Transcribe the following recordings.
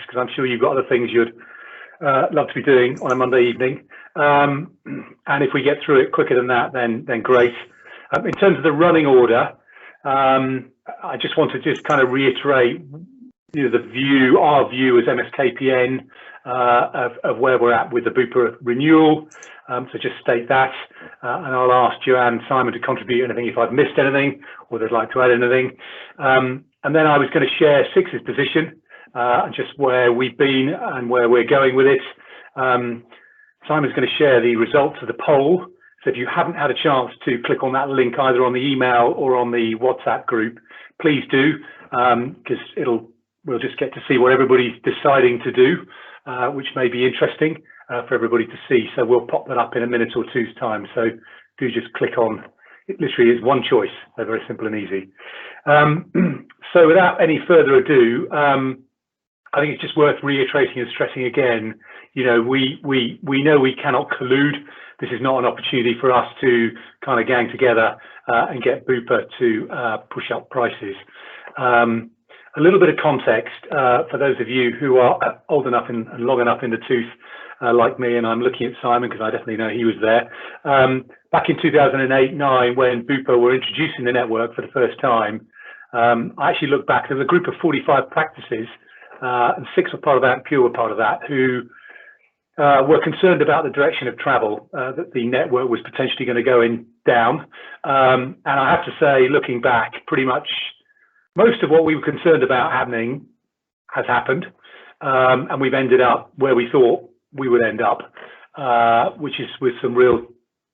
because I'm sure you've got other things you'd love to be doing on a Monday evening. And if we get through it quicker than that, then great. In terms of the running order, I just want to just kind of reiterate, our view as MSKPN of where we're at with the BUPA renewal. So just state that, and I'll ask Joanne, Simon to contribute anything if I've missed anything or they'd like to add anything. And then I was going to share Six's position, and just where we've been and where we're going with it. Simon's going to share the results of the poll. So if you haven't had a chance to click on that link either on the email or on the WhatsApp group, please do, because we'll just get to see what everybody's deciding to do, which may be interesting for everybody to see. So we'll pop that up in a minute or two's time. So do just click on. It literally is one choice. So very simple and easy. So without any further ado, I think it's just worth reiterating and stressing again. We know we cannot collude. This is not an opportunity for us to kind of gang together and get BUPA to push up prices. A little bit of context for those of you who are old enough and long enough in the tooth like me, and I'm looking at Simon because I definitely know he was there. Back in 2008-9, when BUPA were introducing the network for the first time, I actually looked back. There was a group of 45 practices, and 6 were part of that, and Pure were part of that, who were concerned about the direction of travel that the network was potentially going to go in down. And I have to say, looking back, pretty much most of what we were concerned about happening has happened, and we've ended up where we thought we would end up, which is with some real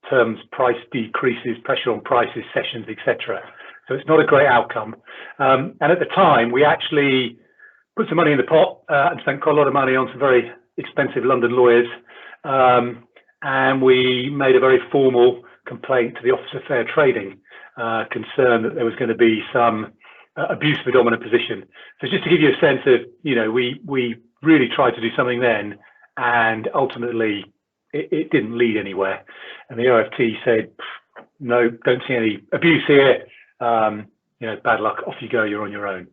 terms, price decreases, pressure on prices, sessions, etc. So it's not a great outcome. And at the time, we actually put some money in the pot and spent quite a lot of money on some very expensive London lawyers, and we made a very formal complaint to the Office of Fair Trading, concerned that there was going to be some abuse of a dominant position. So just to give you a sense of, we really tried to do something then, and ultimately it didn't lead anywhere. And the OFT said, no, don't see any abuse here. Bad luck, off you go, you're on your own.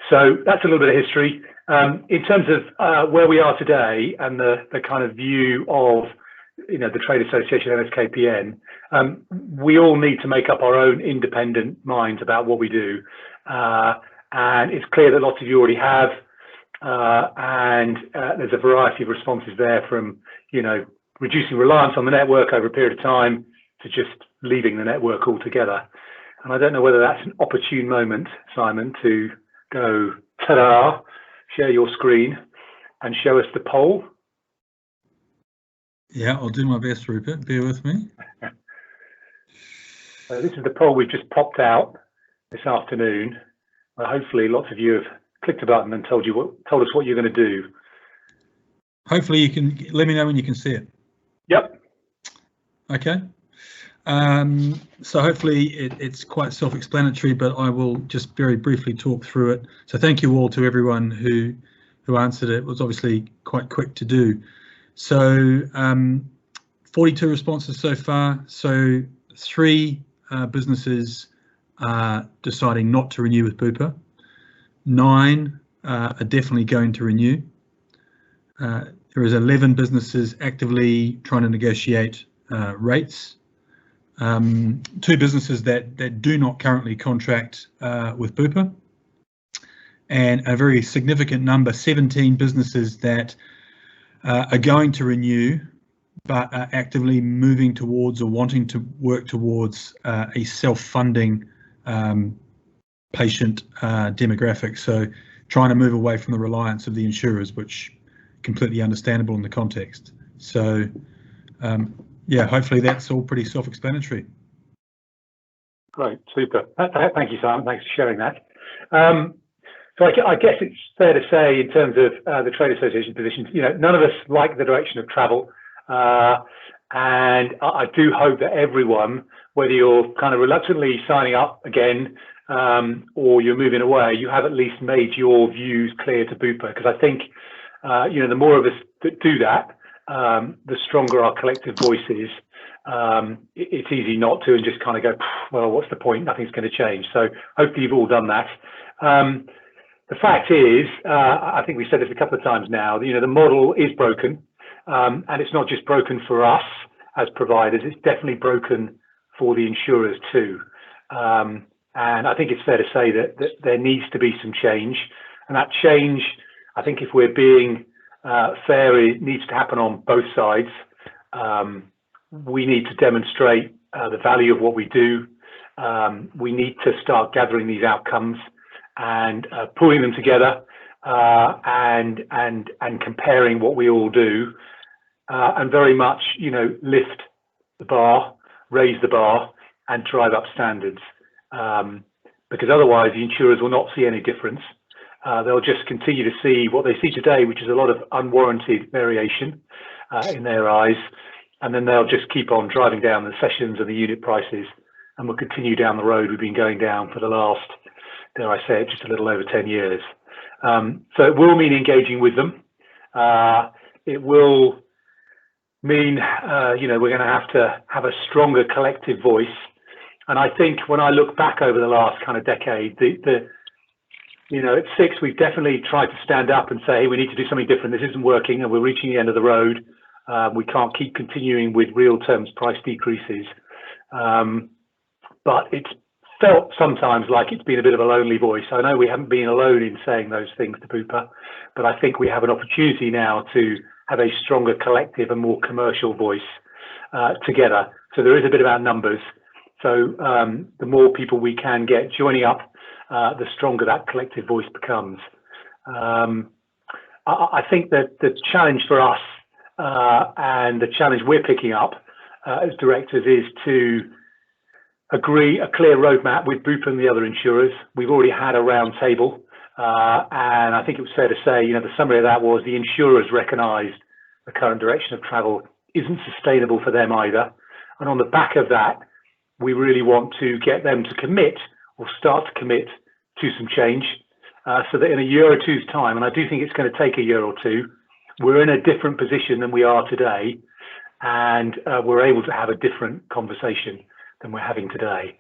So that's a little bit of history. In terms of where we are today and the kind of view of the Trade Association, MSKPN, we all need to make up our own independent minds about what we do. And it's clear that lots of you already have, and there's a variety of responses there, from reducing reliance on the network over a period of time to just leaving the network altogether. And I don't know whether that's an opportune moment, Simon, to go ta-da, share your screen and show us the poll. Yeah, I'll do my best, Rupert. Bear with me. So this is the poll we've just popped out this afternoon. Well, hopefully lots of you have clicked a button and told us what you're going to do. Hopefully you can let me know when you can see it. Yep. Okay. So hopefully it's quite self-explanatory, but I will just very briefly talk through it. So thank you all to everyone who answered it. It was obviously quite quick to do. So 42 responses so far. So 3 businesses are deciding not to renew with BUPA. 9 are definitely going to renew. There is 11 businesses actively trying to negotiate rates. 2 businesses that do not currently contract with BUPA, and a very significant number, 17 businesses that are going to renew, but are actively moving towards or wanting to work towards a self-funding patient demographic. So trying to move away from the reliance of the insurers, which completely understandable in the context. So yeah, hopefully that's all pretty self-explanatory. Great, super. Thank you, Simon. Thanks for sharing that. So I guess it's fair to say, in terms of the Trade Association positions, none of us like the direction of travel. And I do hope that everyone, whether you're kind of reluctantly signing up again or you're moving away, you have at least made your views clear to BUPA, because I think the more of us that do that, the stronger our collective voice is. It's easy not to and just kind of go, well, what's the point? Nothing's going to change. So hopefully you've all done that. the fact is, I think we said this a couple of times now, the model is broken, and it's not just broken for us as providers, it's definitely broken for the insurers too. And I think it's fair to say that there needs to be some change, and that change, I think if we're being fair, it needs to happen on both sides. We need to demonstrate the value of what we do. We need to start gathering these outcomes and pulling them together and comparing what we all do, and very much, lift the bar, raise the bar, and drive up standards. Because otherwise, the insurers will not see any difference. They'll just continue to see what they see today, which is a lot of unwarranted variation in their eyes, and then they'll just keep on driving down the sessions and the unit prices, and we'll continue down the road we've been going down for the last, dare I say it, just a little over 10 years. So it will mean engaging with them. It will mean, we're going to have a stronger collective voice. And I think when I look back over the last kind of decade, at SIX, we've definitely tried to stand up and say, hey, we need to do something different. This isn't working, and we're reaching the end of the road. We can't keep continuing with real terms price decreases. But it's felt sometimes like it's been a bit of a lonely voice. I know we haven't been alone in saying those things to BUPA, but I think we have an opportunity now to have a stronger collective and more commercial voice together. So there is a bit about numbers. So the more people we can get joining up, the stronger that collective voice becomes. I think that the challenge for us and the challenge we're picking up as directors is to agree a clear roadmap with BUPA and the other insurers. We've already had a round table, and I think it was fair to say, the summary of that was the insurers recognised the current direction of travel isn't sustainable for them either. And on the back of that, we really want to get them to commit or start to commit to some change, so that in a year or two's time, and I do think it's going to take a year or two, we're in a different position than we are today, and we're able to have a different conversation than we're having today.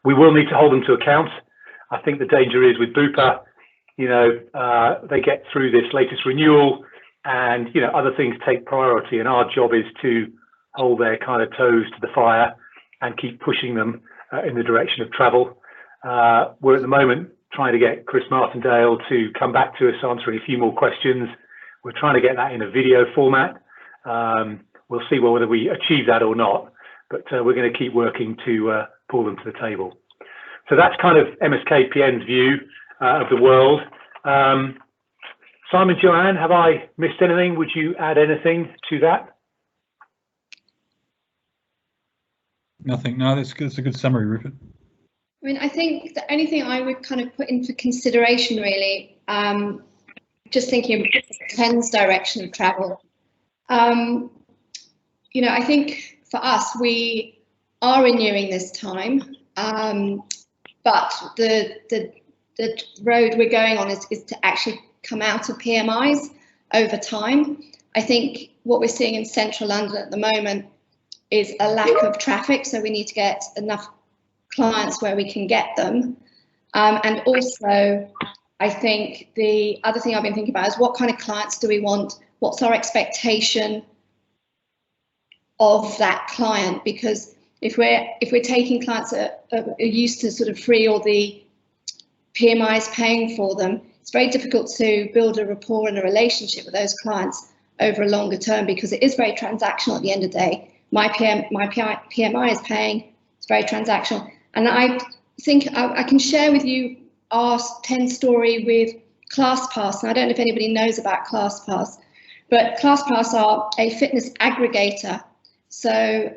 We will need to hold them to account. I think the danger is with BUPA, they get through this latest renewal, and other things take priority, and our job is to hold their kind of toes to the fire and keep pushing them in the direction of travel. We're at the moment trying to get Chris Martindale to come back to us answering a few more questions. We're trying to get that in a video format. We'll see whether we achieve that or not, but we're going to keep working to pull them to the table. So that's kind of MSKPN's view of the world. Simon, Joanne, have I missed anything? Would you add anything to that? Nothing. No, that's a good summary, Rupert. I mean, I think the only thing I would kind of put in for consideration, really, just thinking of Ken's direction of travel. I think for us, we are renewing this time, but the road we're going on is to actually come out of PMIs over time. I think what we're seeing in central London at the moment is a lack of traffic, so we need to get enough clients where we can get them. And also, I think the other thing I've been thinking about is what kind of clients do we want? What's our expectation of that client? Because if we're taking clients that are used to sort of free or the PMI is paying for them, it's very difficult to build a rapport and a relationship with those clients over a longer term, because it is very transactional at the end of the day. My PMI is paying, it's very transactional. And I think I can share with you our 10 story with ClassPass. And I don't know if anybody knows about ClassPass, but ClassPass are a fitness aggregator. So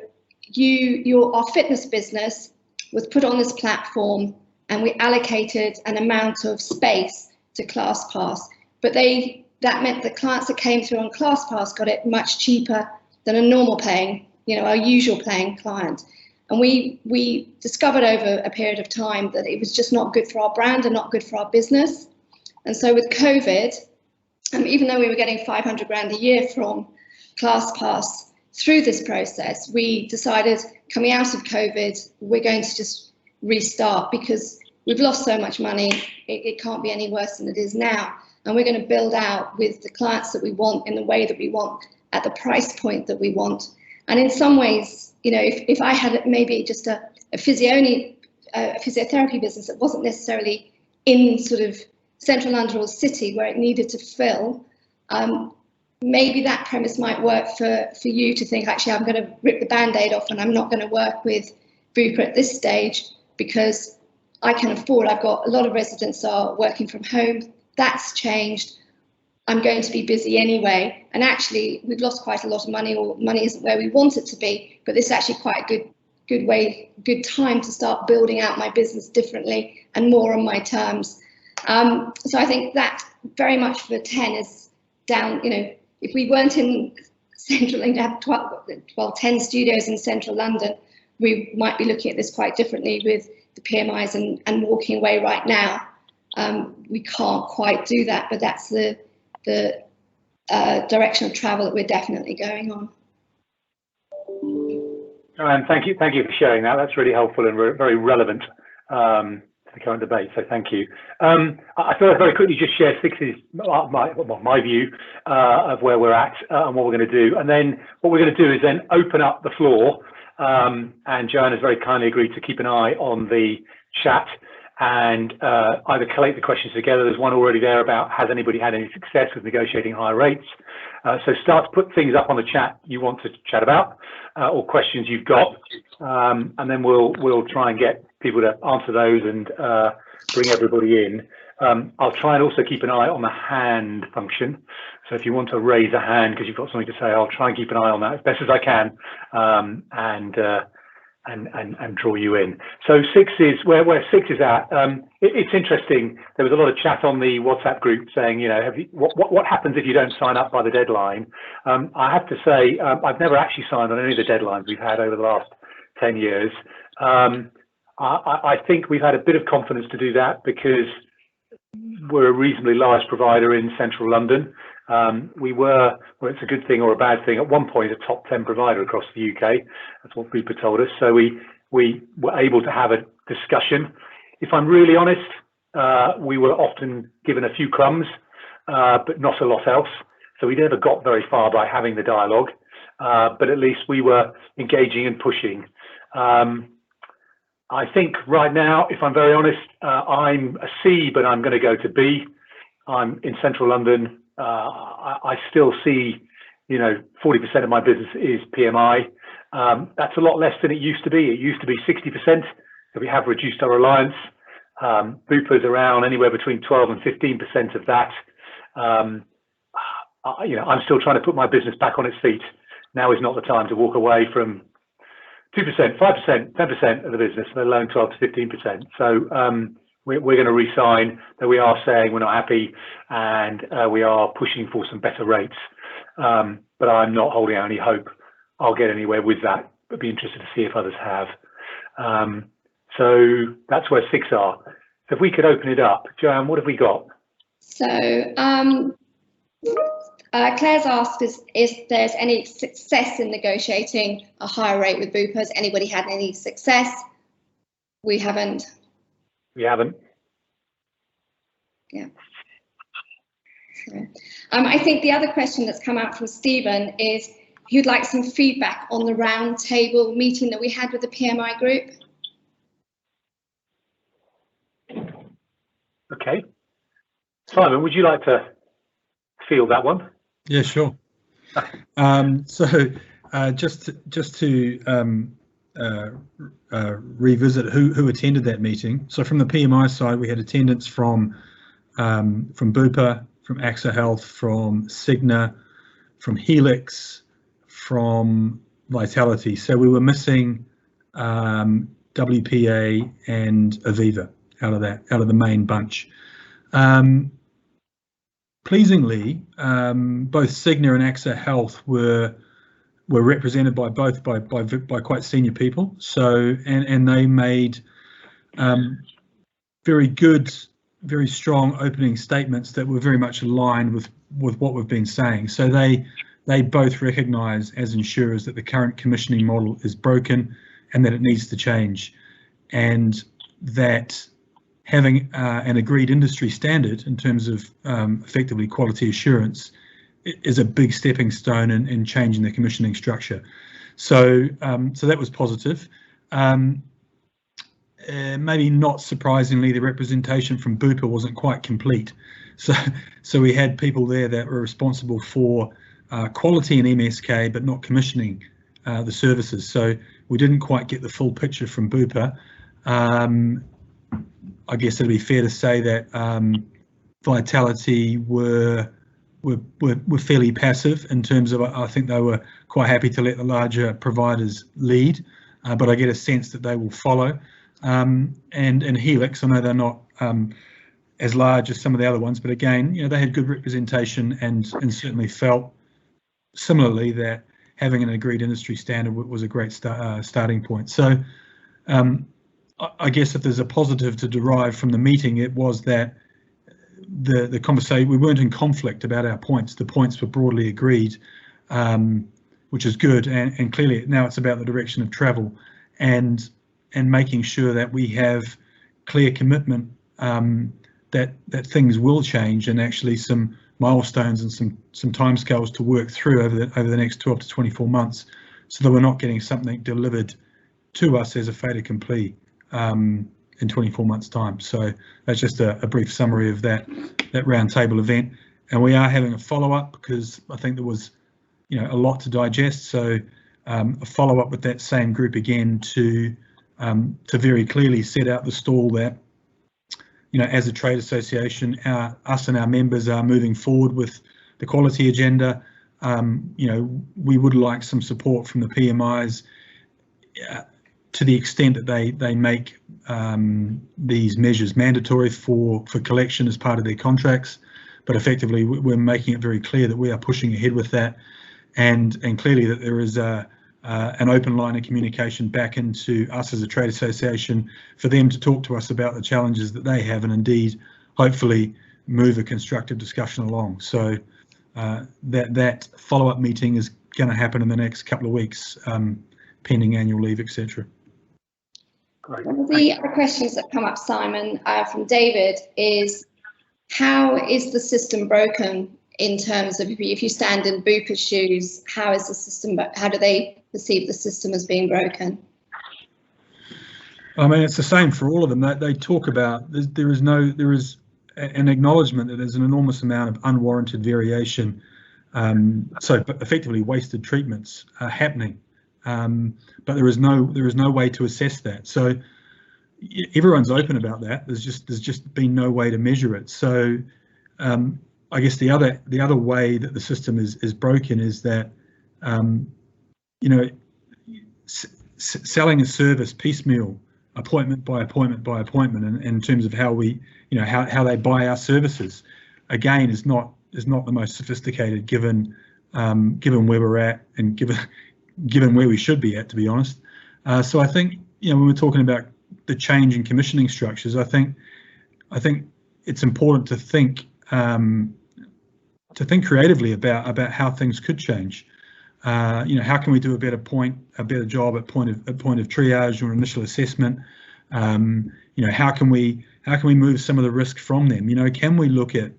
our fitness business was put on this platform, and we allocated an amount of space to ClassPass. But that meant the clients that came through on ClassPass got it much cheaper than a normal paying, our usual paying client. And we discovered over a period of time that it was just not good for our brand and not good for our business. And so with COVID, even though we were getting 500 grand a year from ClassPass through this process, we decided coming out of COVID, we're going to just restart, because we've lost so much money, it can't be any worse than it is now. And we're going to build out with the clients that we want in the way that we want, at the price point that we want. And in some ways, you know, if I had maybe just a physiotherapy business that wasn't necessarily in sort of central London or city where it needed to fill, maybe that premise might work for you to think, actually, I'm going to rip the Band-Aid off and I'm not going to work with BUPA at this stage because I can afford, I've got a lot of residents are working from home. That's changed. I'm going to be busy anyway. And actually, we've lost quite a lot of money, or money isn't where we want it to be. But this is actually quite a good time to start building out my business differently and more on my terms. So I think that very much for 10 is down. You know, if we weren't in central London, have 10 studios in central London, we might be looking at this quite differently with the PMIs and walking away right now. We can't quite do that, but that's the direction of travel that we're definitely going on. And thank you for sharing that. That's really helpful and very relevant to the current debate. So thank you. I thought I'd very quickly just share Six's my view of where we're at and what we're going to do, and then what we're going to do is then open up the floor. And Joanne has very kindly agreed to keep an eye on the chat and either collate the questions together. There's one already there about, has anybody had any success with negotiating higher rates? So start to put things up on the chat you want to chat about, or questions you've got, and then we'll try and get people to answer those and bring everybody in. I'll try and also keep an eye on the hand function. So if you want to raise a hand because you've got something to say, I'll try and keep an eye on that as best as I can, and draw you in. So Six is where Six is at. It's interesting. There was a lot of chat on the WhatsApp group saying, you know, what happens if you don't sign up by the deadline? I have to say, I've never actually signed on any of the deadlines we've had over the last 10 years. I think we've had a bit of confidence to do that because we're a reasonably large provider in central London. We were, well, it's a good thing or a bad thing, at one point a top 10 provider across the UK. That's what BUPA told us. So we were able to have a discussion. If I'm really honest, we were often given a few crumbs, but not a lot else. So we never got very far by having the dialogue, but at least we were engaging and pushing. I think right now, if I'm very honest, I'm a C, but I'm going to go to B. I'm in central London. I still see, you know, 40% of my business is PMI. That's a lot less than it used to be. It used to be 60%. So we have reduced our reliance. BUPA is around anywhere between 12 and 15% of that. You know, I'm still trying to put my business back on its feet. Now is not the time to walk away from 2%, 5%, 10% of the business, let alone 12 to 15%. So we're going to re-sign, that we are saying we're not happy, and we are pushing for some better rates. But I'm not holding out any hope I'll get anywhere with that. I'd be interested to see if others have. So that's where Six are. So if we could open it up, Joanne, what have we got? So Claire's asked if there's any success in negotiating a higher rate with BUPA. Has anybody had any success? We haven't. We haven't. Yeah. So, I think the other question that's come out from Stephen is he'd like some feedback on the roundtable meeting that we had with the PMI group. Okay. Simon, would you like to field that one? Yeah, sure. So just to revisit who attended that meeting. So from the PMI side, we had attendance from BUPA, from AXA Health, from Cigna, from Helix, from Vitality. So we were missing WPA and Aviva out of the main bunch. Pleasingly, both Cigna and AXA Health were represented by quite senior people. So and they made very good, very strong opening statements that were very much aligned with what we've been saying. So they both recognise as insurers that the current commissioning model is broken and that it needs to change, and that having an agreed industry standard in terms of effectively quality assurance is a big stepping stone in changing the commissioning structure. So so that was positive. Maybe not surprisingly, the representation from BUPA wasn't quite complete. So we had people there that were responsible for quality in MSK, but not commissioning the services. So we didn't quite get the full picture from BUPA. I guess it'd be fair to say that Vitality were fairly passive in terms of, I think they were quite happy to let the larger providers lead, but I get a sense that they will follow. And Helix, I know they're not as large as some of the other ones, but again, they had good representation and certainly felt similarly that having an agreed industry standard was a great starting point. So I guess if there's a positive to derive from the meeting, it was that the conversation, we weren't in conflict about our points. The points were broadly agreed, which is good. And clearly now it's about the direction of travel and making sure that we have clear commitment that things will change and actually some milestones and some timescales to work through over the next 12 to 24 months, so that we're not getting something delivered to us as a fait accompli in 24 months' time. So that's just a brief summary of that roundtable event. And we are having a follow-up because I think there was, a lot to digest. So a follow-up with that same group again to very clearly set out the stall that, as a trade association, us and our members are moving forward with the quality agenda. We would like some support from the PMIs to the extent that they make these measures mandatory for collection as part of their contracts, but effectively we're making it very clear that we are pushing ahead with that, and clearly that there is an open line of communication back into us as a trade association for them to talk to us about the challenges that they have and indeed hopefully move a constructive discussion along. So that follow-up meeting is going to happen in the next couple of weeks, pending annual leave, etc. Great. One of the other questions that come up, Simon, from David is, how is the system broken in terms of if you stand in BUPA's shoes, how is the system, how do they perceive the system as being broken? I mean, it's the same for all of them. They talk about there is an acknowledgement that there's an enormous amount of unwarranted variation, so effectively wasted treatments are happening, but there is no way to assess that. So everyone's open about that. There's just been no way to measure it. So I guess the other way that the system is broken is that selling a service piecemeal, appointment by appointment by appointment, and in terms of how we, how they buy our services, again, is not the most sophisticated given where we're at and given where we should be at, to be honest. So I think when we're talking about the change in commissioning structures, I think it's important to think creatively about how things could change. How can we do a better job at point of triage or initial assessment? How can we move some of the risk from them? Can we look at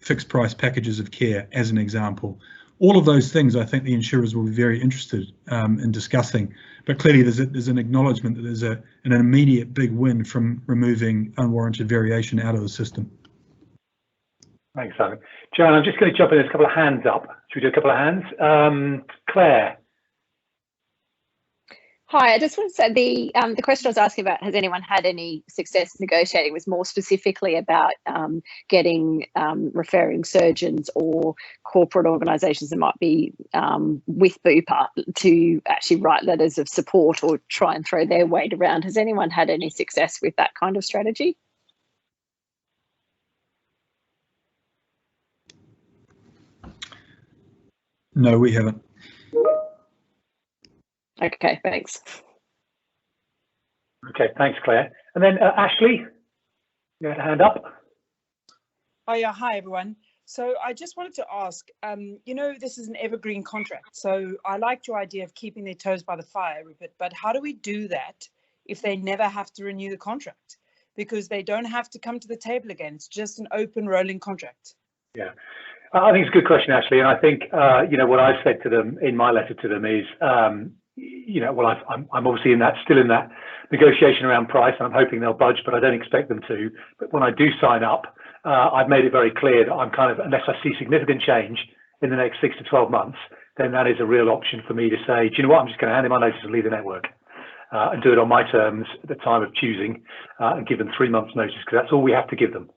fixed price packages of care as an example? All of those things I think the insurers will be very interested in discussing, but clearly there's an acknowledgement that there's an immediate big win from removing unwarranted variation out of the system. Thanks, Simon. Joanne, I'm just going to jump in. There's a couple of hands up. Should we do a couple of hands? Claire. Hi, I just want to say the question I was asking about, has anyone had any success negotiating, was more specifically about getting referring surgeons or corporate organisations that might be with BUPA to actually write letters of support or try and throw their weight around. Has anyone had any success with that kind of strategy? No, we haven't. Okay, thanks. Okay, thanks, Claire. And then Ashley, you had a hand up. Oh yeah, hi everyone. So I just wanted to ask, this is an evergreen contract. So I liked your idea of keeping their toes by the fire, Rupert, but how do we do that if they never have to renew the contract? because they don't have to come to the table again. It's just an open rolling contract. Yeah, I think it's a good question, Ashley. And I think, what I've said to them in my letter to them is, I'm obviously still in that negotiation around price. I'm hoping they'll budge, but I don't expect them to. But when I do sign up, I've made it very clear that I'm unless I see significant change in the next 6 to 12 months, then that is a real option for me to say, do you know what, I'm just going to hand in my notice and leave the network. And do it on my terms at the time of choosing, and give them 3 months notice, because that's all we have to give them.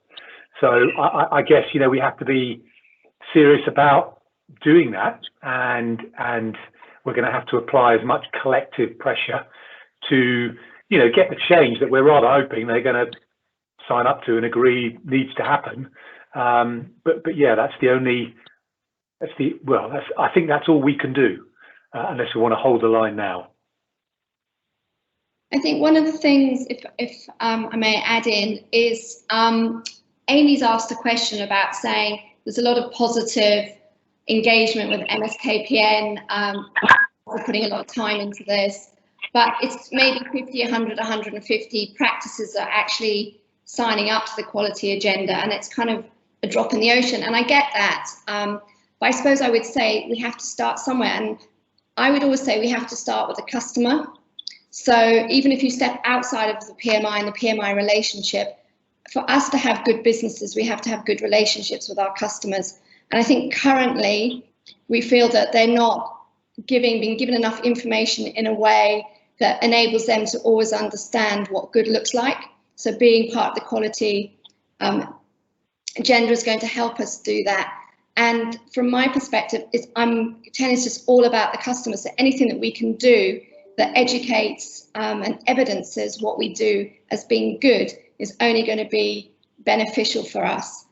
So I guess, we have to be serious about doing that, and we're going to have to apply as much collective pressure to, get the change that we're rather hoping they're going to sign up to and agree needs to happen. But yeah, I think that's all we can do, unless we want to hold the line now. I think one of the things, if I may add in, is Amy's asked a question about saying there's a lot of positive engagement with MSKPN. We're putting a lot of time into this, but it's maybe 50, 100, 150 practices are actually signing up to the quality agenda, and it's kind of a drop in the ocean. And I get that, but I suppose I would say we have to start somewhere, and I would always say we have to start with the customer. So even if you step outside of the PMI and the PMI relationship, for us to have good businesses, we have to have good relationships with our customers. And I think currently we feel that they're not being given enough information in a way that enables them to always understand what good looks like. So being part of the quality agenda is going to help us do that. And from my perspective, TEN is just all about the customer. So anything that we can do that educates and evidences what we do as being good is only going to be beneficial for us.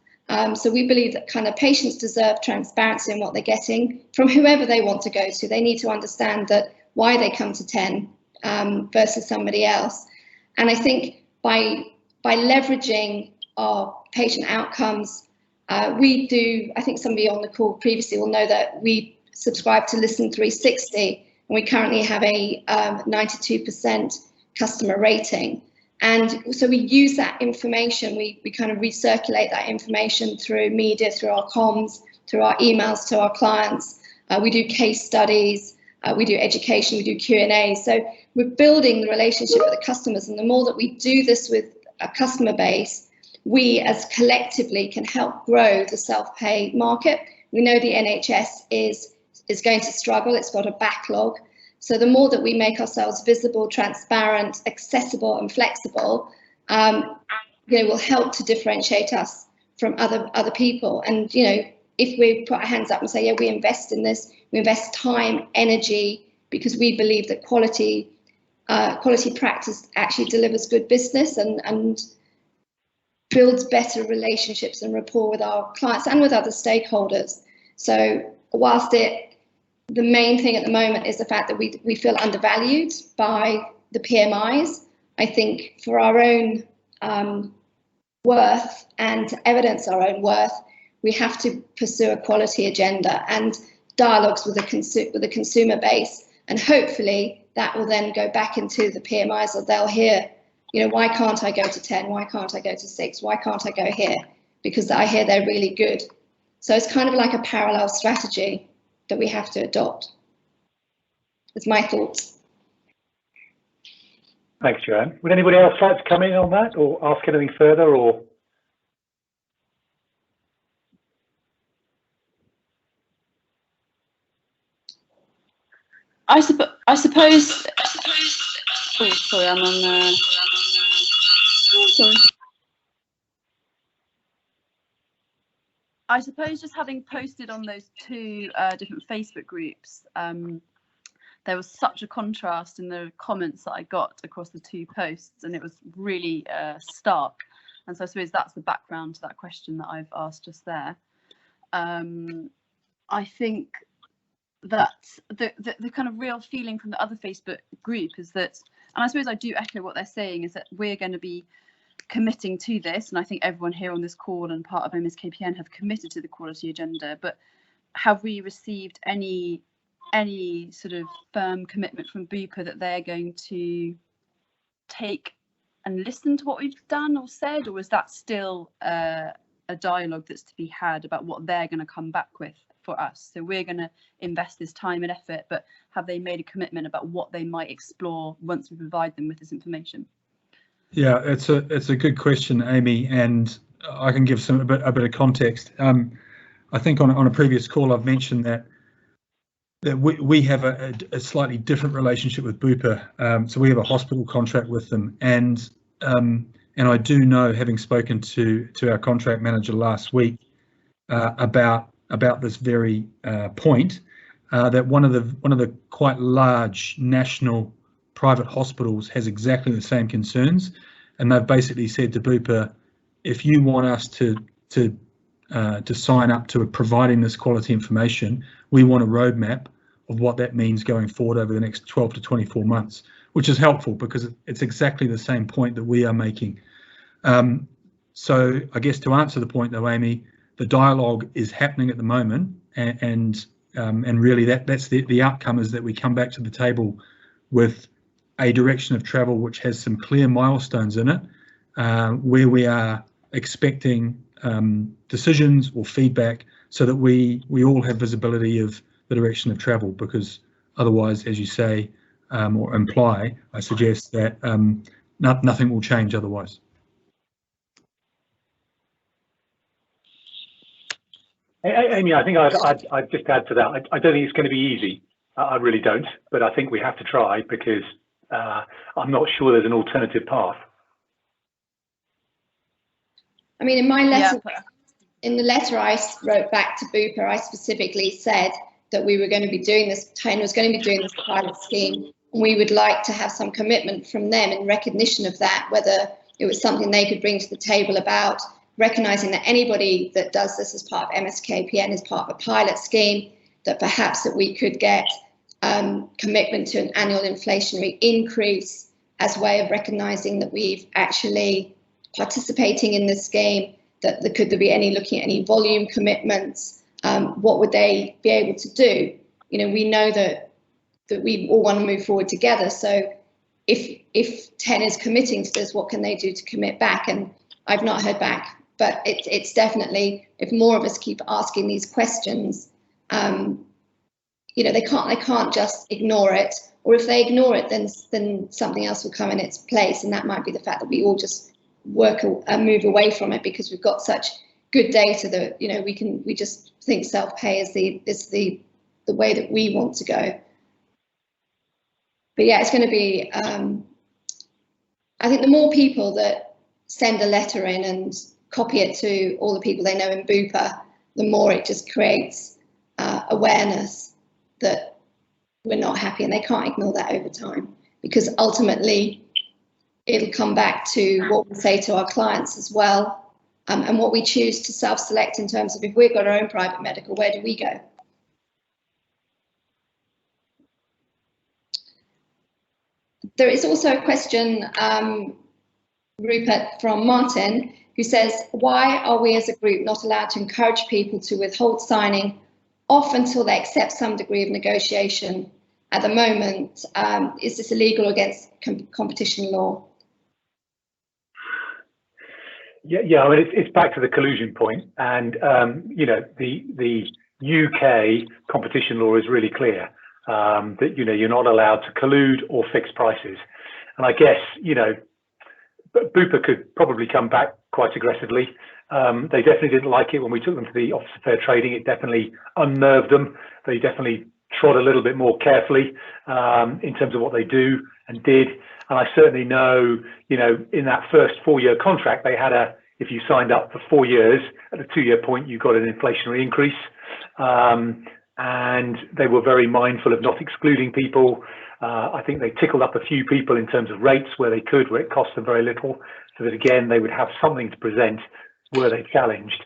So we believe that kind of patients deserve transparency in what they're getting from whoever they want to go to. They need to understand that why they come to TEN versus somebody else. And I think by leveraging our patient outcomes, we do, I think somebody on the call previously will know that we subscribe to Listen 360, and we currently have a 92% customer rating. And so we use that information, we kind of recirculate that information through media, through our comms, through our emails to our clients. We do case studies, we do education, we do Q&A. So we're building the relationship with the customers, and the more that we do this with a customer base, we as collectively can help grow the self-pay market. We know the NHS is going to struggle, it's got a backlog. So the more that we make ourselves visible, transparent, accessible and flexible, will help to differentiate us from other people. And, if we put our hands up and say, yeah, we invest in this, we invest time, energy, because we believe that quality practice actually delivers good business and builds better relationships and rapport with our clients and with other stakeholders. So whilst the main thing at the moment is the fact that we feel undervalued by the PMIs, I think for our own worth and to evidence our own worth, we have to pursue a quality agenda and dialogues with the consumer base, and hopefully that will then go back into the PMIs, or they'll hear, why can't I go to 10? Why can't I go to 6? Why can't I go here? Because I hear they're really good. So it's kind of like a parallel strategy that we have to adopt. That's my thoughts. Thanks, Joanne. Would anybody else like to come in on that or ask anything further? Or I suppose. Oh, sorry, I'm on. Sorry. I suppose just having posted on those two different Facebook groups, there was such a contrast in the comments that I got across the two posts, and it was really stark. And so I suppose that's the background to that question that I've asked just there. I think that the kind of real feeling from the other Facebook group is that, and I suppose I do echo what they're saying, is that we're going to be committing to this, and I think everyone here on this call and part of MSKPN have committed to the quality agenda, but have we received any sort of firm commitment from BUPA that they're going to take and listen to what we've done or said, or is that still a dialogue that's to be had about what they're going to come back with for us? So we're going to invest this time and effort, but have they made a commitment about what they might explore once we provide them with this information? Yeah, it's a good question, Amy, and I can give a bit of context. I think on a previous call I've mentioned that we have a slightly different relationship with BUPA. So we have a hospital contract with them, and I do know, having spoken to our contract manager last week about this very point, that one of the quite large national private hospitals has exactly the same concerns, and they've basically said to BUPA, if you want us to sign up to providing this quality information, we want a roadmap of what that means going forward over the next 12 to 24 months, which is helpful because it's exactly the same point that we are making. So I guess to answer the point though, Amy, the dialogue is happening at the moment, and really that's the outcome, is that we come back to the table with a direction of travel which has some clear milestones in it, where we are expecting decisions or feedback so that we all have visibility of the direction of travel, because otherwise, as you say, or imply, I suggest that nothing will change otherwise. Amy, I think I'd just add to that. I don't think it's going to be easy. I really don't, but I think we have to try, because I'm not sure there's an alternative path. I mean, in my letter, in the letter I wrote back to BUPA, I specifically said that we were going to be doing this, TANE was going to be doing this pilot scheme, and we would like to have some commitment from them in recognition of that, whether it was something they could bring to the table about recognising that anybody that does this as part of MSKPN is part of a pilot scheme, that perhaps that we could get commitment to an annual inflationary increase as a way of recognising that we've actually participating in this scheme, that could there be any looking at any volume commitments, what would they be able to do? You know, we know that we all want to move forward together, so if TEN is committing to this, what can they do to commit back? And I've not heard back, but it's definitely, if more of us keep asking these questions, you know, they can't just ignore it, or if they ignore it, then something else will come in its place, and that might be the fact that we all just move away from it because we've got such good data that, you know, we just think self-pay is the way that we want to go. But yeah, it's going to be, I think the more people that send a letter in and copy it to all the people they know in BUPA, the more it just creates awareness that we're not happy, and they can't ignore that over time, because ultimately it'll come back to what we say to our clients as well, and what we choose to self-select in terms of if we've got our own private medical, where do we go? There is also a question, Rupert, from Martin, who says, why are we as a group not allowed to encourage people to withhold signing off until they accept some degree of negotiation at the moment? Is this illegal against competition law? Yeah, I mean, it's back to the collusion point, and you know, the UK competition law is really clear that, you know, you're not allowed to collude or fix prices, and I guess, you know, BUPA could probably come back quite aggressively. They definitely didn't like it when we took them to the Office of Fair Trading. It definitely unnerved them. They definitely trod a little bit more carefully in terms of what they do and did. And I certainly know, you know, in that first 4-year contract, they had if you signed up for 4 years, at the 2-year point, you got an inflationary increase. And they were very mindful of not excluding people. I think they tickled up a few people in terms of rates where they could, where it cost them very little, so that again, they would have something to present were they challenged.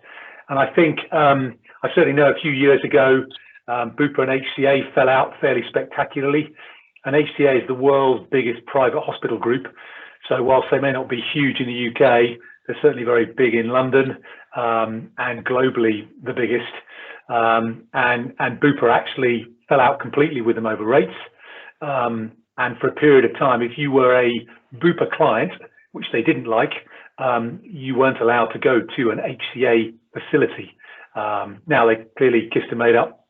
And I think, I certainly know a few years ago, BUPA and HCA fell out fairly spectacularly. And HCA is the world's biggest private hospital group. So whilst they may not be huge in the UK, they're certainly very big in London, and globally the biggest. And BUPA actually fell out completely with them over rates. And for a period of time, if you were a BUPA client, which they didn't like, you weren't allowed to go to an HCA facility. Now they clearly kissed and made up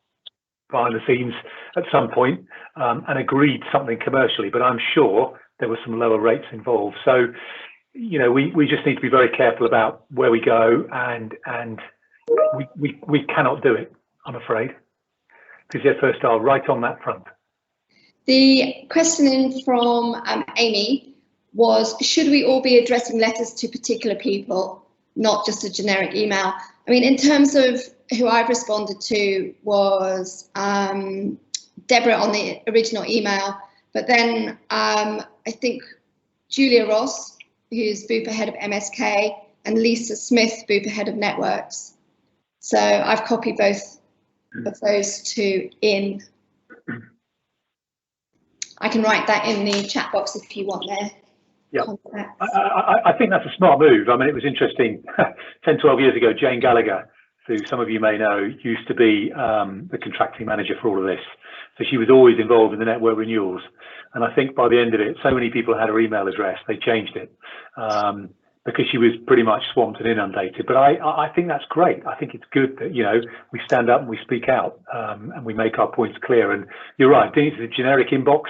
behind the scenes at some point, and agreed something commercially, but I'm sure there were some lower rates involved. So, you know, we just need to be very careful about where we go, and we cannot do it, I'm afraid, because they're first are right on that front. The question from Amy was, should we all be addressing letters to particular people, not just a generic email? I mean, in terms of who I've responded to was Deborah on the original email, but then I think Julia Ross, who's BUPA head of MSK, and Lisa Smith, BUPA head of networks. So I've copied both of those two in. I can write that in the chat box if you want their contacts. I think that's a smart move. I mean, it was interesting 10, 12 years ago, Jane Gallagher, who some of you may know, used to be the contracting manager for all of this. So she was always involved in the network renewals. And I think by the end of it, so many people had her email address, they changed it because she was pretty much swamped and inundated. But I think that's great. I think it's good that, you know, we stand up and we speak out and we make our points clear. And you're right, it's a generic inbox.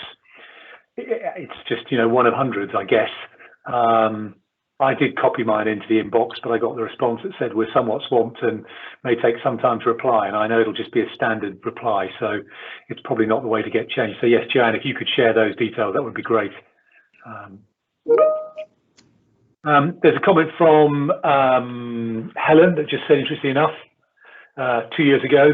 It's just, you know, one of hundreds, I guess. I did copy mine into the inbox, but I got the response that said we're somewhat swamped and may take some time to reply. And I know it'll just be a standard reply, so it's probably not the way to get changed. So yes, Joanne, if you could share those details, that would be great. There's a comment from Helen that just said, interestingly enough, 2 years ago,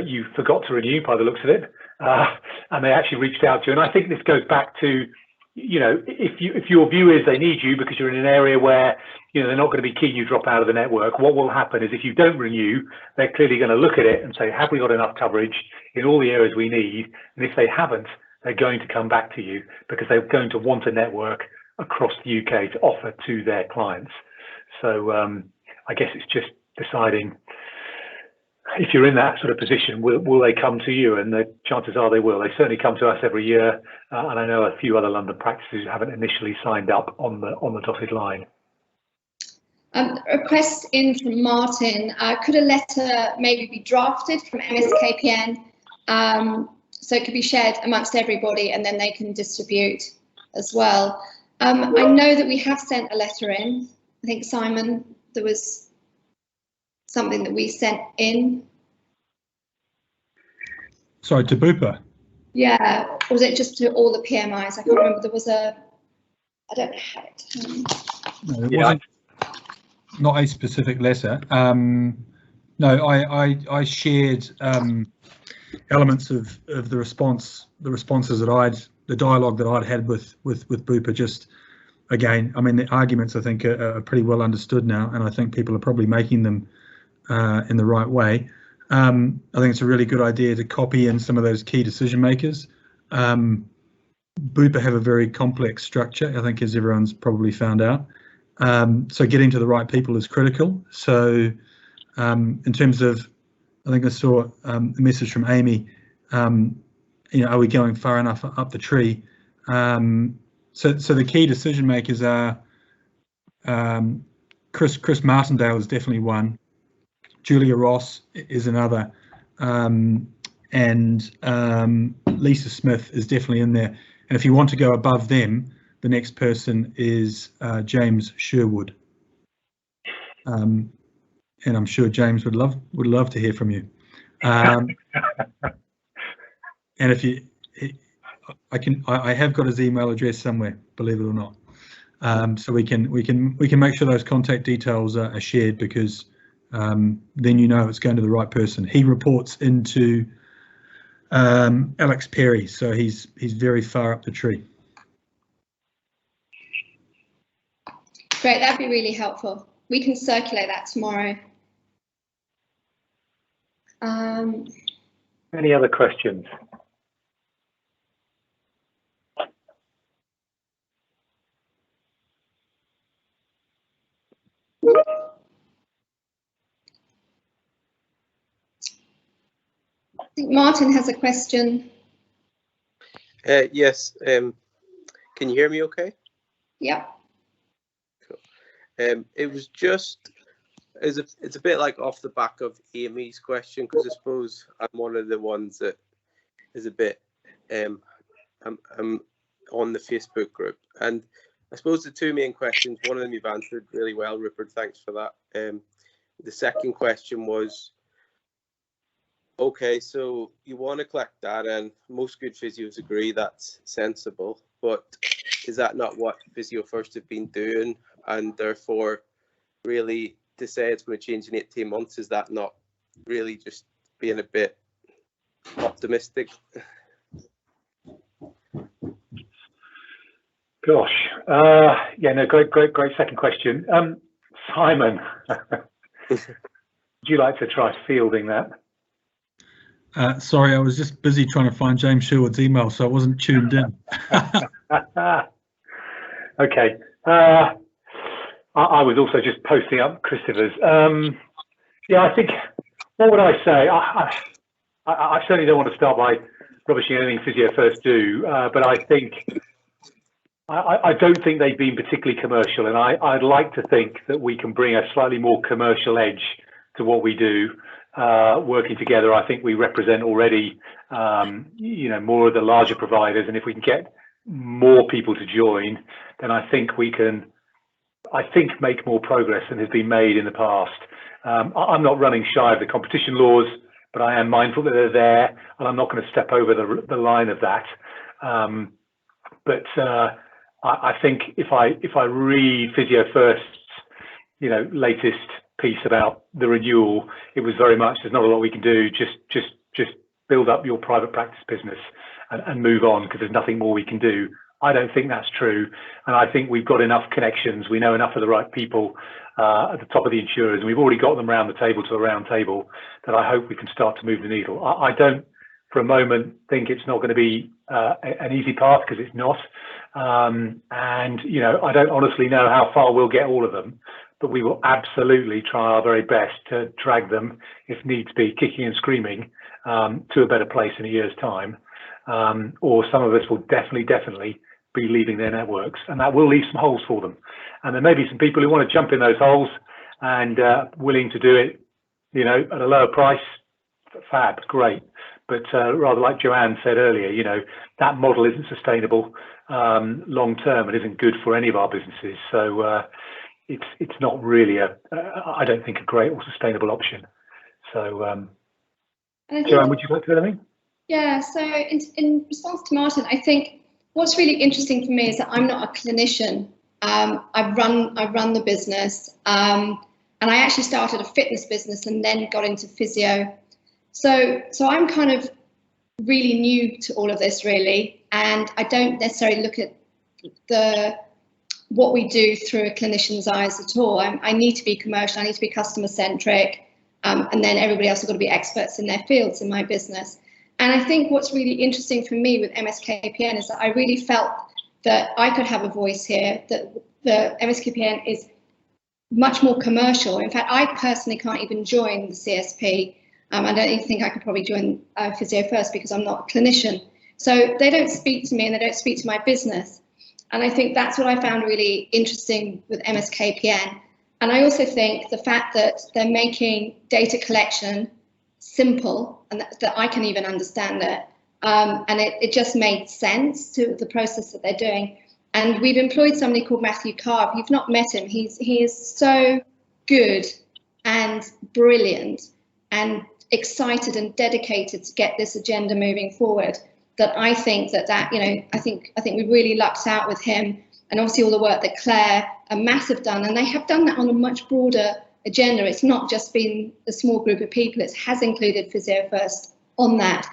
you forgot to renew by the looks of it, and they actually reached out to you. And I think this goes back to, you know, if your view is they need you because you're in an area where, you know, they're not going to be keen you drop out of the network, what will happen is if you don't renew, they're clearly going to look at it and say, have we got enough coverage in all the areas we need? And if they haven't, they're going to come back to you because they're going to want a network across the UK to offer to their clients. So I guess it's just deciding, if you're in that sort of position, will they come to you? And the chances are they will. They certainly come to us every year, and I know a few other London practices who haven't initially signed up on the dotted line. A request in from Martin. Could a letter maybe be drafted from MSKPN so it could be shared amongst everybody and then they can distribute as well? I know that we have sent a letter in. I think, Simon, there was something that we sent in. Sorry, to BUPA? Yeah, or was it just to all the PMIs? I can't remember. There was I don't have it. No, it wasn't. Not a specific letter. No, I shared elements of the responses that the dialogue that I'd had with BUPA. Just again, I mean, the arguments I think are pretty well understood now, and I think people are probably making them in the right way. I think it's a really good idea to copy in some of those key decision makers. BUPA have a very complex structure, I think, as everyone's probably found out. So getting to the right people is critical. So in terms of, I think I saw a message from Amy, you know, are we going far enough up the tree? So the key decision makers are Chris Martindale is definitely one. Julia Ross is another, and Lisa Smith is definitely in there. And if you want to go above them, the next person is James Sherwood, and I'm sure James would love to hear from you. And if you, I have got his email address somewhere, believe it or not. So we can make sure those contact details are shared, because then you know it's going to the right person. He reports into Alex Perry, so he's very far up the tree. Great, that'd be really helpful. We can circulate that tomorrow. Any other questions? I think Martin has a question. Yes. Can you hear me okay? Yep. It was just, it's a bit like off the back of Amy's question, because I suppose I'm one of the ones that is a bit, I'm on the Facebook group, and I suppose the two main questions, one of them you've answered really well, Rupert, thanks for that. The second question was, okay, so you want to collect data, and most good physios agree that's sensible, but is that not what Physio First have been doing? And therefore, really, to say it's going to change in 18 months, is that not really just being a bit optimistic? Gosh, yeah, no, great second question. Simon, would you like to try fielding that? Sorry, I was just busy trying to find James Sherwood's email, so I wasn't tuned in. Okay. I was also just posting up Christopher's. Yeah, I think, what would I say? I certainly don't want to start by rubbishing anything Physio First do, but I think, I don't think they've been particularly commercial, and I'd like to think that we can bring a slightly more commercial edge to what we do. Working together, I think we represent already, more of the larger providers, and if we can get more people to join, then I think we can, make more progress than has been made in the past. I'm not running shy of the competition laws, but I am mindful that they're there, and I'm not going to step over the line of that. But I think if I read Physio First's, latest piece about the renewal, it was very much, there's not a lot we can do, just build up your private practice business and move on, because there's nothing more we can do. I don't think that's true, and I think we've got enough connections, we know enough of the right people at the top of the insurers, and we've already got them around the table to a round table, that I hope we can start to move the needle. I don't for a moment think it's not going to be an easy path, because it's not, and I don't honestly know how far we'll get all of them, but we will absolutely try our very best to drag them, if needs be, kicking and screaming, to a better place in a year's time. Or some of us will definitely be leaving their networks, and that will leave some holes for them. And there may be some people who want to jump in those holes and willing to do it, at a lower price. Fab, great. But rather, like Joanne said earlier, that model isn't sustainable long term and isn't good for any of our businesses. So it's not really I don't think, a great or sustainable option. So Joanne, would you like to add anything? Yeah, so in response to Martin, I think what's really interesting for me is that I'm not a clinician. I run the business, and I actually started a fitness business and then got into physio. So I'm kind of really new to all of this, really, and I don't necessarily look at what we do through a clinician's eyes at all. I need to be commercial, I need to be customer centric, and then everybody else has got to be experts in their fields in my business. And I think what's really interesting for me with MSKPN is that I really felt that I could have a voice here, that the MSKPN is much more commercial. In fact, I personally can't even join the CSP. I don't even think I could probably join Physio First, because I'm not a clinician. So they don't speak to me and they don't speak to my business. And I think that's what I found really interesting with MSKPN. And I also think the fact that they're making data collection simple, and that I can even understand it, and it just made sense to the process that they're doing. And we've employed somebody called Matthew Carr. If you've not met him, he is so good and brilliant and excited and dedicated to get this agenda moving forward, that I think that I think we really lucked out with him, and obviously all the work that Claire and Matt have done, and they have done that on a much broader agenda. It's not just been a small group of people, it has included Physio First on that.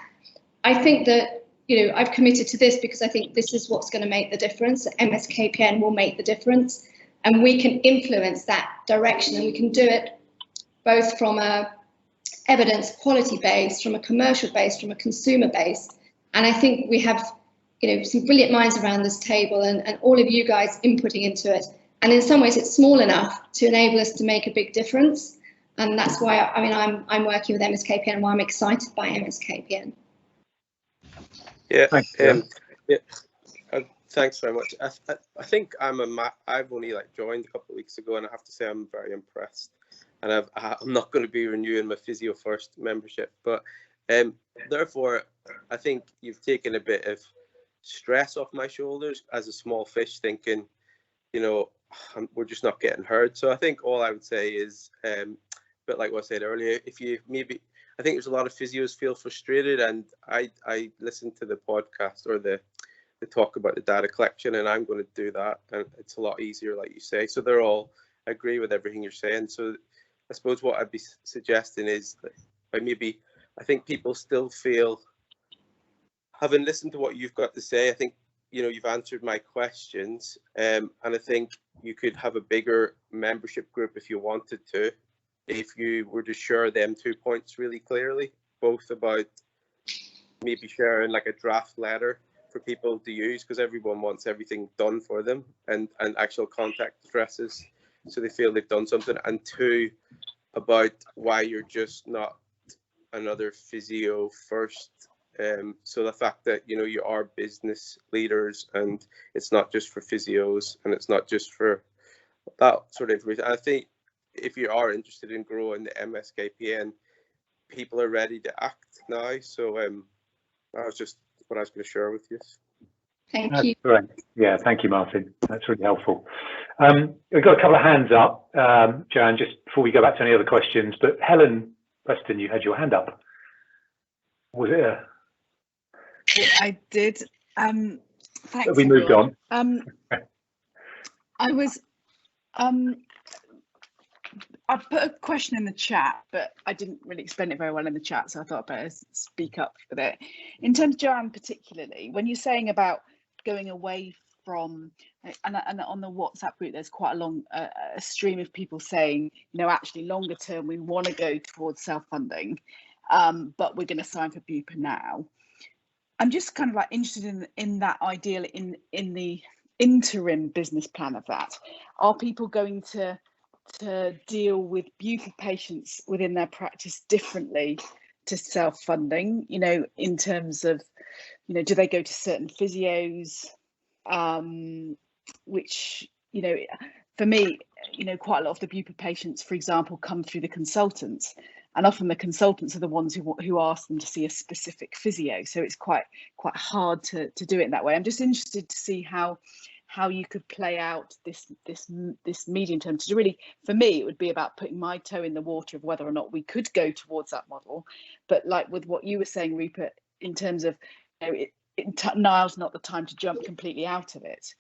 I think that, I've committed to this because I think this is what's going to make the difference. MSKPN will make the difference, and we can influence that direction, and we can do it both from a evidence quality base, from a commercial base, from a consumer base. And I think we have, some brilliant minds around this table, and all of you guys inputting into it. And in some ways, it's small enough to enable us to make a big difference. And that's why, I'm working with MSKPN, and why I'm excited by MSKPN. Yeah, Thanks very much. I think I've only joined a couple of weeks ago, and I have to say I'm very impressed. And I'm not going to be renewing my Physio First membership, but therefore I think you've taken a bit of stress off my shoulders as a small fish, thinking, we're just not getting heard. So I think all I would say is, but like what I said earlier, I think there's a lot of physios feel frustrated, and I listened to the podcast or the talk about the data collection, and I'm going to do that, and it's a lot easier, like you say. So they're all agree with everything you're saying. So I suppose what I'd be suggesting is that I think people still feel, having listened to what you've got to say, I think you've answered my questions, and I think you could have a bigger membership group if you wanted to, if you were to share them 2 points really clearly, both about maybe sharing a draft letter for people to use, because everyone wants everything done for them, and actual contact addresses so they feel they've done something, and 2, about why you're just not another Physio First. So the fact that you are business leaders, and it's not just for physios, and it's not just for that sort of information. I think if you are interested in growing the MSKPN, people are ready to act now. So that was just what I was going to share with you. Thank That's you. great. Yeah, thank you, Martin. That's really helpful. We've got a couple of hands up, Joanne, just before we go back to any other questions. But Helen Preston, you had your hand up. Was it I did. Thanks. we moved everyone. on? I was. I put a question in the chat, but I didn't really explain it very well in the chat, so I thought I'd better speak up with it. In terms of Joanne, particularly, when you're saying about going away from, and on the WhatsApp group, there's quite a long a stream of people saying, actually longer term, we want to go towards self-funding, but we're going to sign for BUPA now. I'm just kind of interested in that ideal in the interim business plan of that. Are people going to deal with BUPA patients within their practice differently to self-funding, in terms of, do they go to certain physios, which, for me, quite a lot of the BUPA patients, for example, come through the consultants, and often the consultants are the ones who ask them to see a specific physio. So it's quite hard to do it in that way. I'm just interested to see how you could play out this medium term. To really, for me, it would be about putting my toe in the water of whether or not we could go towards that model. But like with what you were saying, Rupert, in terms of, now's not the time to jump completely out of it.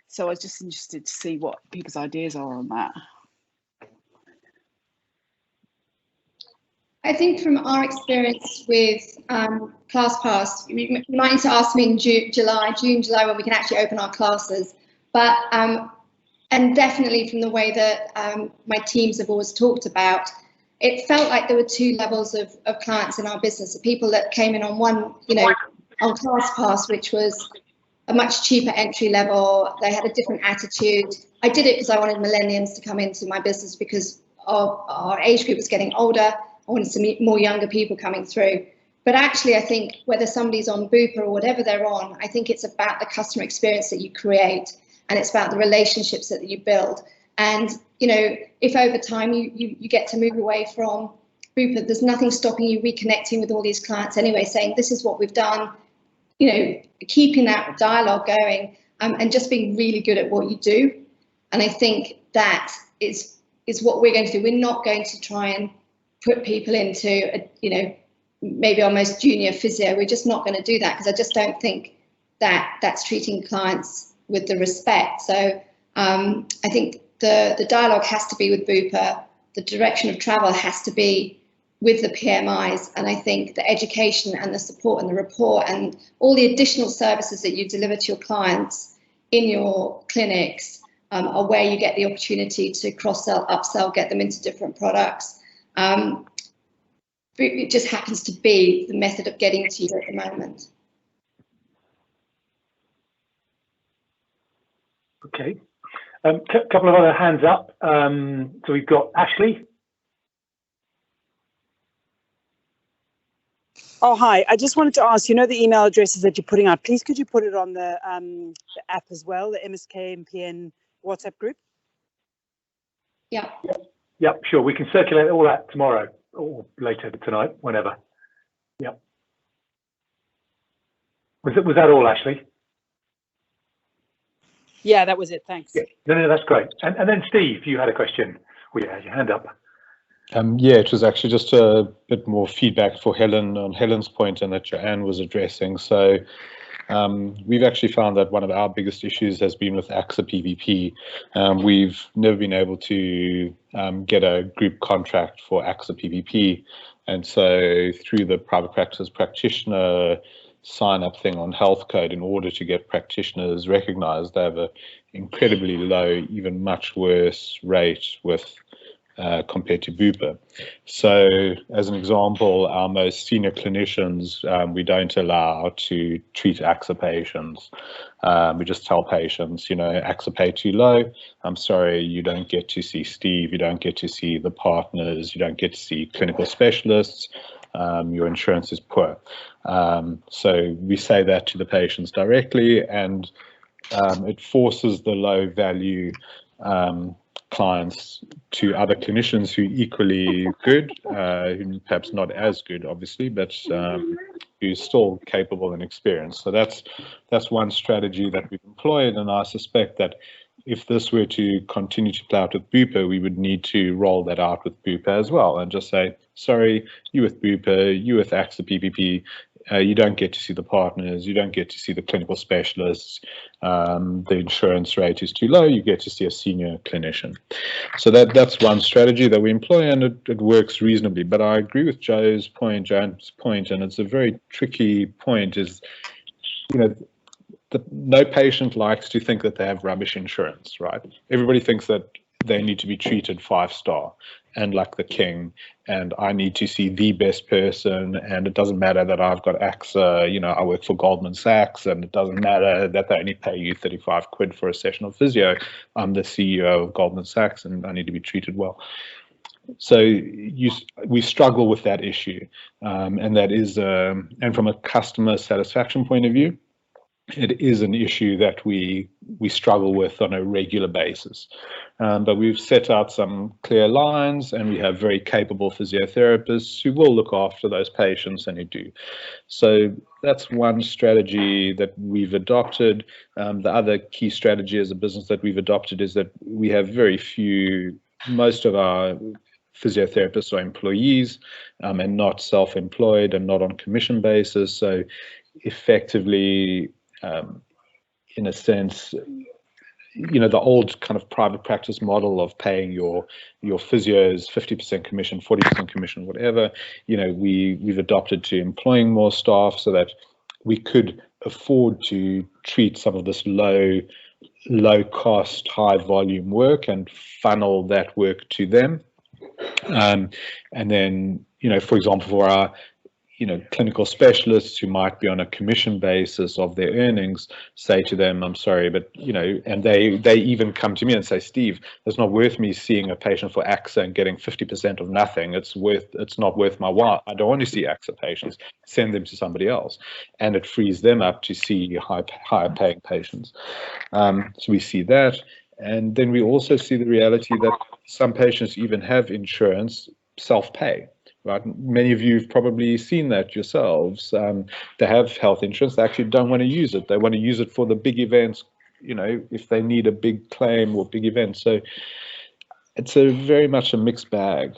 So I was just interested to see what people's ideas are on that. I think from our experience with ClassPass, you might need to ask me in June, July, when we can actually open our classes. But and definitely from the way that my teams have always talked about, it felt like there were 2 levels of clients in our business. The people that came in on one, on ClassPass, which was a much cheaper entry level. They had a different attitude. I did it because I wanted millennials to come into my business because our age group was getting older. I wanted to meet more younger people coming through. But actually, I think whether somebody's on BUPA or whatever they're on, I think it's about the customer experience that you create, and it's about the relationships that you build. And, if over time you get to move away from BUPA, there's nothing stopping you reconnecting with all these clients anyway, saying this is what we've done, keeping that dialogue going, and just being really good at what you do. And I think that is what we're going to do. We're not going to try and put people into maybe our most junior physio. We're just not going to do that, because I just don't think that that's treating clients with the respect. So I think the dialogue has to be with BUPA. The direction of travel has to be with the PMIs, and I think the education and the support and the rapport and all the additional services that you deliver to your clients in your clinics are where you get the opportunity to cross-sell, upsell, get them into different products. It just happens to be the method of getting to you at the moment. Okay. Couple of other hands up. So we've got Ashley. Oh, hi. I just wanted to ask, you know, the email addresses that you're putting out, please could you put it on the app as well, the MSKPN WhatsApp group? Yeah. Yep, sure. We can circulate all that tomorrow or later tonight, whenever. Yep. Was that all, Ashley? Yeah, that was it. Thanks. Yeah. No, that's great. And then Steve, you had a question. Well, you had your hand up. Yeah, it was actually just a bit more feedback for Helen on Helen's point and that Joanne was addressing. So we've actually found that one of our biggest issues has been with AXA PVP. We've never been able to get a group contract for AXA PVP. And so through the private practice practitioner sign up thing on Health Code, in order to get practitioners recognized, they have an incredibly low, even much worse rate with compared to BUPA. So as an example, our most senior clinicians, we don't allow to treat AXA patients. We just tell patients, you know, AXA pay too low. I'm sorry, you don't get to see Steve, you don't get to see the partners, you don't get to see clinical specialists. Your insurance is poor. So we say that to the patients directly, and it forces the low value clients to other clinicians who are equally good, who perhaps not as good, obviously, but who's still capable and experienced. So that's one strategy that we've employed, and I suspect that if this were to continue to play out with BUPA, we would need to roll that out with BUPA as well, and just say, sorry, you with BUPA, you with AXA PPP, you don't get to see the partners, you don't get to see the clinical specialists, the insurance rate is too low, you get to see a senior clinician. So that's one strategy that we employ, and it works reasonably. But I agree with Joanne's point, and it's a very tricky point, is, you know, no patient likes to think that they have rubbish insurance, right? Everybody thinks that they need to be treated 5-star and like the king, and I need to see the best person, and it doesn't matter that I've got AXA, you know, I work for Goldman Sachs, and it doesn't matter that they only pay you 35 quid for a session of physio. I'm the CEO of Goldman Sachs and I need to be treated well. So we struggle with that issue, and that is, and from a customer satisfaction point of view, it is an issue that we struggle with on a regular basis. But we've set out some clear lines, and we have very capable physiotherapists who will look after those patients, and who do. So that's one strategy that we've adopted. The other key strategy as a business that we've adopted is that we have very few, most of our physiotherapists are employees and not self-employed and not on commission basis. So effectively, in a sense, you know, the old kind of private practice model of paying your physios 50% commission, 40% commission, whatever, you know, we've adopted to employing more staff so that we could afford to treat some of this low cost, high volume work and funnel that work to them. And then, you know, for example, for our, you know, clinical specialists who might be on a commission basis of their earnings, say to them, I'm sorry, but, you know, and they even come to me and say, Steve, it's not worth me seeing a patient for AXA and getting 50% of nothing. It's not worth my while. I don't want to see AXA patients. Send them to somebody else. And it frees them up to see higher paying patients. So we see that. And then we also see the reality that some patients even have insurance self-pay. Right? Many of you have probably seen that yourselves. They have health insurance. They actually don't want to use it. They want to use it for the big events, you know, if they need a big claim or big event. So it's very much a mixed bag.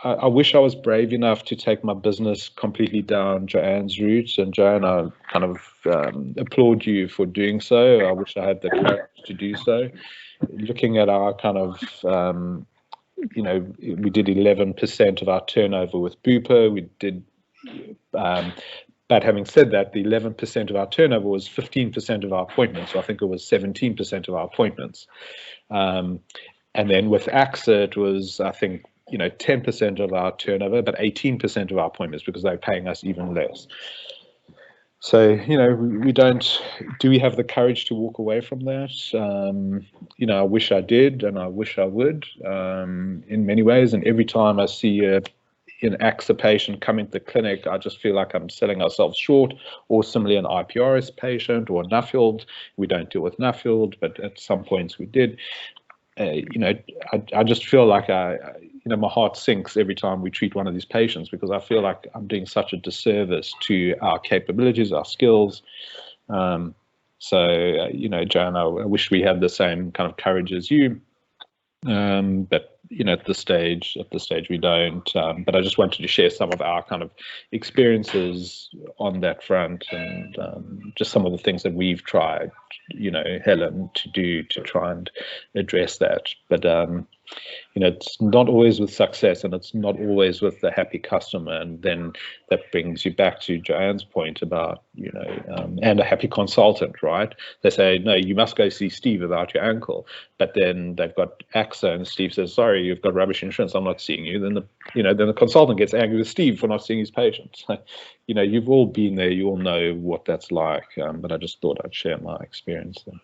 I wish I was brave enough to take my business completely down Joanne's route. And Joanne, I kind of applaud you for doing so. I wish I had the courage to do so. Looking at our kind of you know, we did 11% of our turnover with BUPA. We did, but having said that, the 11% of our turnover was 15% of our appointments. So I think it was 17% of our appointments. And then with AXA, it was, I think, you know, 10% of our turnover, but 18% of our appointments, because they're paying us even less. So, you know, do we have the courage to walk away from that? You know, I wish I did, and I wish I would in many ways. And every time I see in AXA patient coming to the clinic, I just feel like I'm selling ourselves short, or similarly an IPRS patient or Nuffield. We don't deal with Nuffield, but at some points we did. You know, I just feel like you know, my heart sinks every time we treat one of these patients, because I feel like I'm doing such a disservice to our capabilities, our skills. So, you know, Joanne, I wish we had the same kind of courage as you. But you know, at this stage we don't. But I just wanted to share some of our kind of experiences on that front, and just some of the things that we've tried, you know, Helen, to do to try and address that. But you know, it's not always with success, and it's not always with the happy customer. And then that brings you back to Joanne's point about, you know, and a happy consultant, right? They say, no, you must go see Steve about your ankle, but then they've got AXA, and Steve says, sorry, you've got rubbish insurance, I'm not seeing you. Then the consultant gets angry with Steve for not seeing his patients. So, you know, you've all been there, you all know what that's like. But I just thought I'd share my experience there.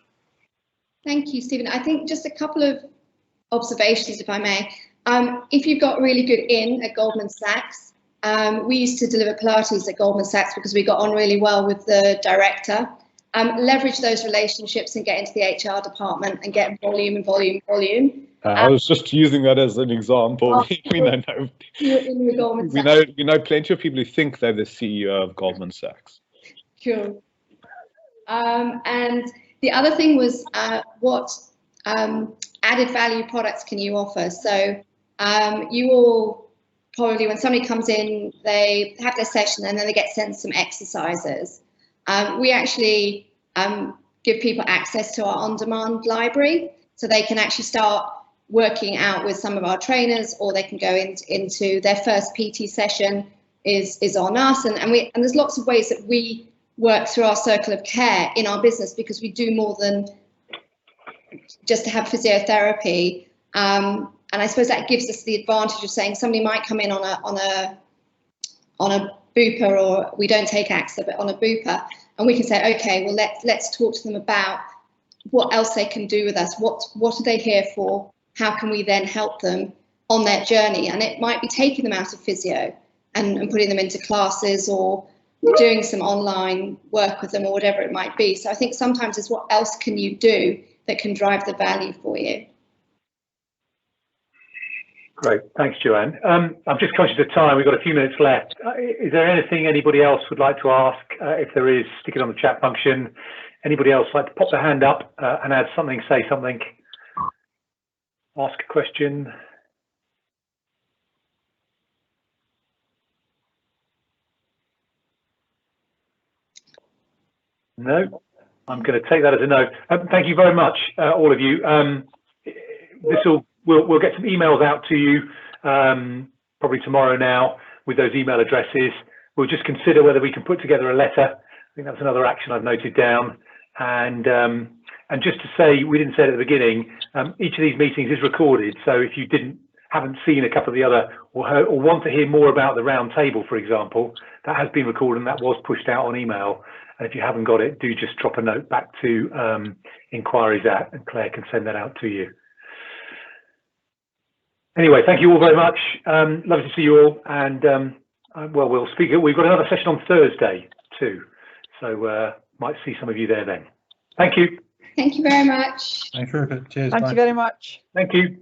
Thank you, Stephen. I think just a couple of observations, if I may. If you've got really good in at Goldman Sachs, we used to deliver Pilates at Goldman Sachs because we got on really well with the director. Leverage those relationships and get into the HR department and get volume and volume and volume. I was just using that as an example. We know plenty of people who think they're the CEO of Goldman Sachs. Sure. And the other thing was what added value products can you offer? So you all probably, when somebody comes in, they have their session and then they get sent some exercises. We actually give people access to our on-demand library, so they can actually start working out with some of our trainers, or they can go into their first PT session is on us. And there's lots of ways that we work through our circle of care in our business, because we do more than just to have physiotherapy, and I suppose that gives us the advantage of saying somebody might come in on a BUPA, or we don't take AXA, but on a BUPA, and we can say, okay, well let's talk to them about what else they can do with us. What are they here for? How can we then help them on their journey? And it might be taking them out of physio and putting them into classes, or doing some online work with them, or whatever it might be. So I think sometimes it's what else can you do that can drive the value for you. Great, thanks, Joanne. I'm just conscious of time. We've got a few minutes left. Is there anything anybody else would like to ask? If there is, stick it on the chat function. Anybody else like to pop their hand up and add something, say something, ask a question? No, I'm going to take that as a no. Thank you very much, all of you. We'll get some emails out to you probably tomorrow now with those email addresses. We'll just consider whether we can put together a letter. I think that's another action I've noted down. And just to say, we didn't say it at the beginning, each of these meetings is recorded. So if you haven't seen a couple of the other, or want to hear more about the round table, for example, that has been recorded and that was pushed out on email. And if you haven't got it, do just drop a note back to inquiries @ and Claire can send that out to you. Anyway, thank you all very much. Lovely to see you all. And well, we'll speak. We've got another session on Thursday too. So might see some of you there then. Thank you. Thank you very much. Thanks, Rupert. Cheers. Thank bye. you very much. Thank you.